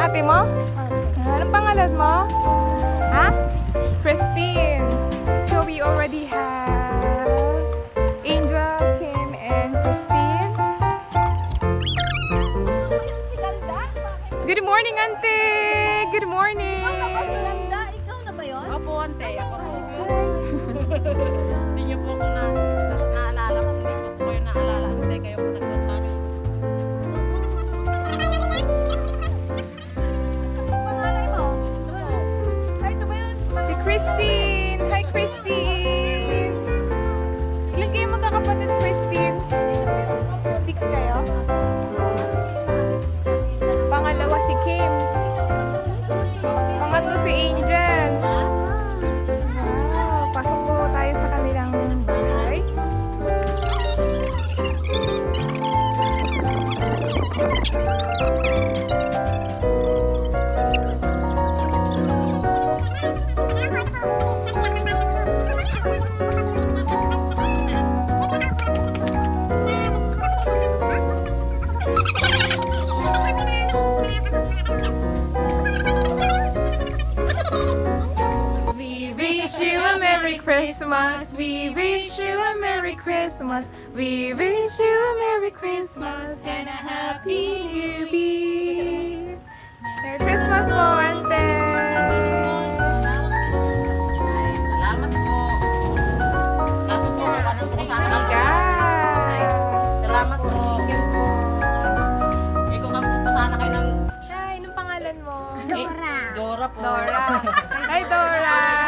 ate mo? Anong pangalan mo? Ha? Christine. So we already have Angel, Kim, and Christine. Si Ganda? Good morning, Ante! Good morning! Ako si Ganda, ikaw na ba yun? Opo, ante. Ako po. Hindi niyo po ako naalala. Kung hindi ko po kayo naalala, hindi kayo po nagsasabi. Pangalay mo? Ay, ito ba yun? Si Christine! Hi, Christine! Ilan kayo magkakapatid, Christine? 6 kayo? Pangalawa si Kim. Pangatlo si Angel. Wow, pasok po tayo sa kanilang bahay. We wish you a Merry Christmas. We wish you a Merry Christmas. We wish you a Merry Christmas and a Happy New Year. Merry Christmas po, Ante. Ay, salamat po. Kaso po, ano po sana lang po. Ay, Bigas. salamat po. Ikaw ka po sana kayo ng Hi, anong pangalan mo? Dora po. Dora. Hi, Dora.